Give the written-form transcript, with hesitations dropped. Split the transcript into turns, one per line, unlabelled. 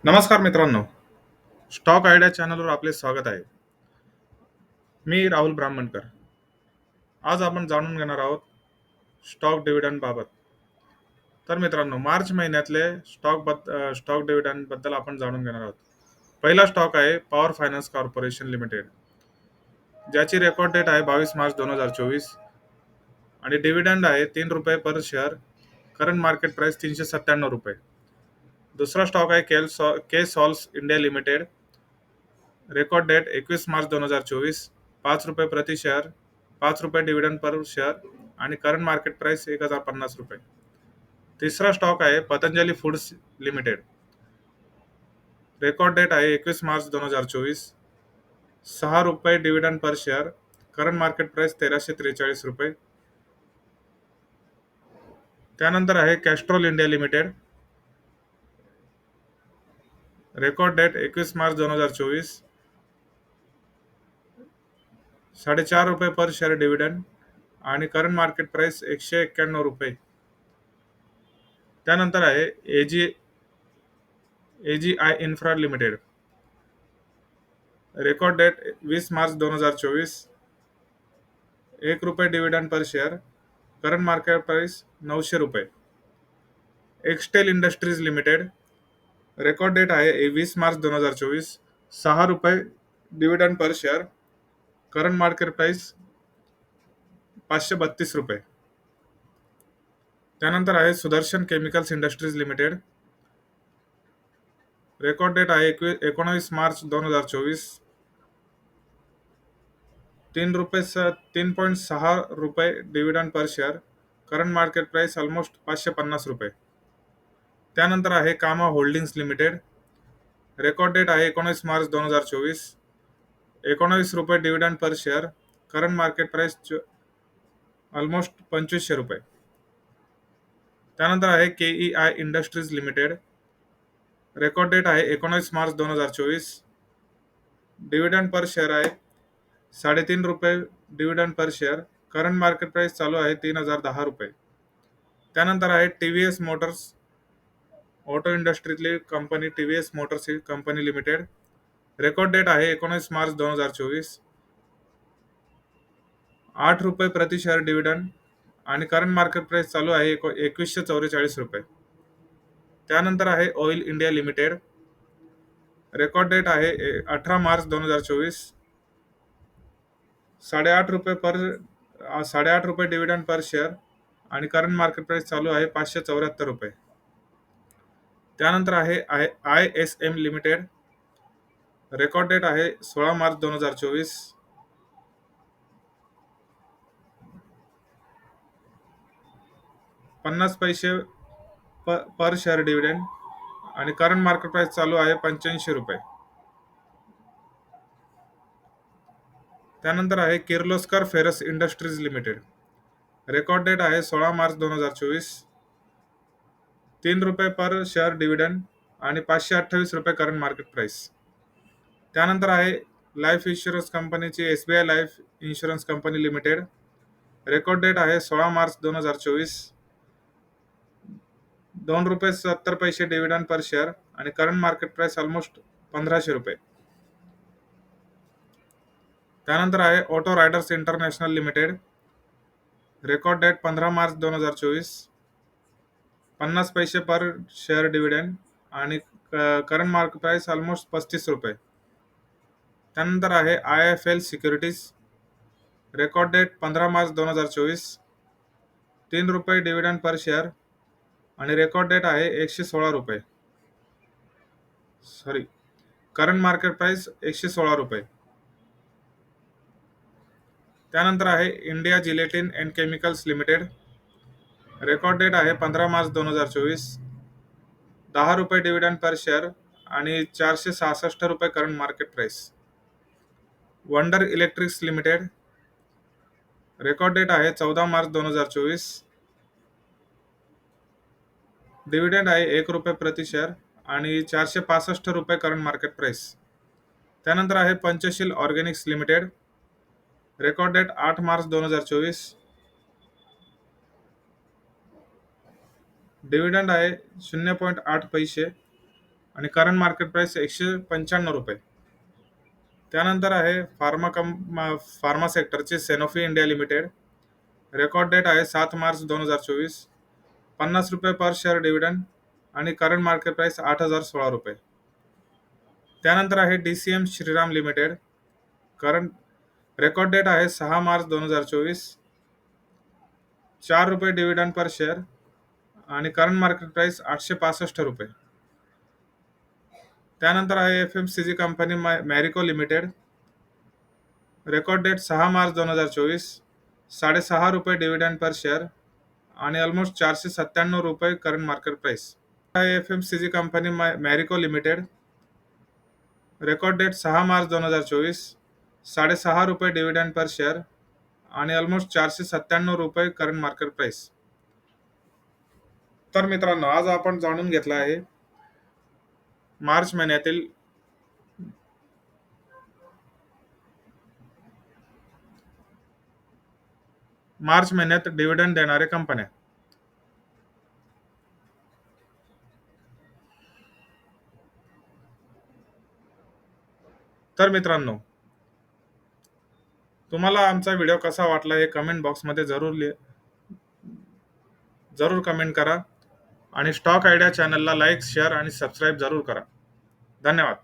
नमस्कार मित्रांनो, stock idea चॅनलवर आपले स्वागत आहे. मी राहुल ब्राह्मणकर. आज आपण जाणून घेणार आहोत स्टॉक डिव्हिडंड बाबत. तर मित्रांनो, मार्च महिन्यातले स्टॉक डिव्हिडंड बद्दल आपण जाणून घेणार आहोत. पहिला स्टॉक आहे पॉवर फायनान्स कॉर्पोरेशन लिमिटेड, ज्याची रेकॉर्ड डेट आहे 22 मार्च 2024 आणि डिव्हिडंड आहे ₹3 per share. Current market price ₹397. दुसरा स्टॉक आहे K solves India limited, record date 21 March 2024, ₹5 प्रति शेअर, ₹5 डिव्हिडंड पर शेअर आणि करंट मार्केट प्राइस ₹1050. तिसरा स्टॉक आहे Patanjali foods limited, record date आहे 21 March 2024, ₹6 dividend per share, current market price ₹1343. त्यानंतर आहे Castrol India limited, record date 21 March 2024, ₹4.5 per share dividend आणि current market price ₹191. त्यानंतर आहे AGI infra limited, record date 20 March 2024, ₹1 dividend per share, current market price ₹900. Extel industries limited, record date आहे 20 March 2024, ₹6 dividend per share, current market price ₹532. त्यानंतर आहे Sudarshan chemicals industries limited, record date आहे 19 March 2024, ₹3.6 dividend per share, current market price almost ₹550. त्यानंतर आहे कामा holdings limited, record date आहे 19 March 2024, ₹19 dividend per share, current market price almost ₹2500. त्यानंतर आहे KEI industries limited, record date आहे 19 मार्च 2024, डिव्हिडंड पर शेअर आहे ₹3.5 dividend per share, current market price चालू आहे ₹3010. त्यानंतर आहे टीव्हीएस मोटर्स, ऑटो इंडस्ट्रीतली कंपनी टीव्हीएस मोटर्स ही कंपनी लिमिटेड, रेकॉर्ड डेट आहे 19 मार्च 2024, ₹8 प्रति शेअर डिव्हिडंड आणि करंट मार्केट प्राइस चालू आहे ₹2144. त्यानंतर आहे oil India limited, record date आहे 18 मार्च 2024, ₹8.5 डिव्हिडंड पर शेअर आणि करंट मार्केट प्राइस चालू आहे ₹574. त्यानंतर आहे I S M limited, record date आहे 16 मार्च 2024, ₹50 पर शेअर डिव्हिडंड आणि करंट मार्केट प्राइस चालू आहे ₹85. त्यानंतर आहे Kirloskar ferrous industries limited, record date आहे 16 मार्च 2024, ₹3 पर शेअर डिव्हिडंड आणि ₹528 करंट मार्केट प्राइस. त्यानंतर आहे लाईफ इन्शुरन्स कंपनीची SBI life insurance company limited, record date आहे 16 मार्च 2024, ₹2.70 डिव्हिडंड पर शेअर आणि करंट मार्केट प्राइस ऑलमोस्ट ₹1500. त्यानंतर आहे auto riders international limited, record date 15 March 2024, ₹50 per share dividend आणि current market price almost ₹35. त्यानंतर आहे I F L securities, record date 15 March 2024, ₹3 dividend per share आणि record date आहे ₹116. Sorry, current market price ₹116. त्यानंतर आहे India gelatin and chemicals limited, record date आहे 15 March 2024, ₹10 dividend per share आणि ₹466 current market price. Wonder electrics limited, record date आहे 14 March 2024, dividend आहे ₹1 प्रति share आणि ₹465 करंट मार्केट प्राइस. त्यानंतर आहे Panchsheel organics limited, record date 8 March 2024, dividend आहे 0.8 पैसे आणि करंट मार्केट प्राइस ₹195. त्यानंतर आहे फार्मा सेक्टरचे Sanofi India limited. Record date आहे 7 मार्च 2024. ₹50 पर शेअर डिव्हिडंड आणि करंट मार्केट प्राइस ₹8,016. त्यानंतर आहे DCM Shriram limited. Current record date आहे 6 मार्च 2024. ₹4 डिव्हिडंड पर शेअर आणि करंट मार्केट प्राइस ₹865. त्यानंतर आहे FMCG company Marico limited. Record date 6 March 2024. ₹6.5 dividend per share आणि almost ₹497 current market price आहे. FMCG company Marico limited. Record date 6 March 2024. ₹6.5 dividend per share आणि almost ₹497 current market price. तर मित्रांनो, आज आपण जाणून घेतला आहे मार्च महिन्यातील मार्च महिन्यात डिव्हिडंड देणाऱ्या कंपन्या. तर मित्रांनो, तुम्हाला आमचा व्हिडिओ कसा वाटला हे कमेंट बॉक्समध्ये जरूर कमेंट करा आणि स्टॉक आयडिया चॅनलला लाईक, शेअर आणि सबस्क्राईब जरूर करा. धन्यवाद.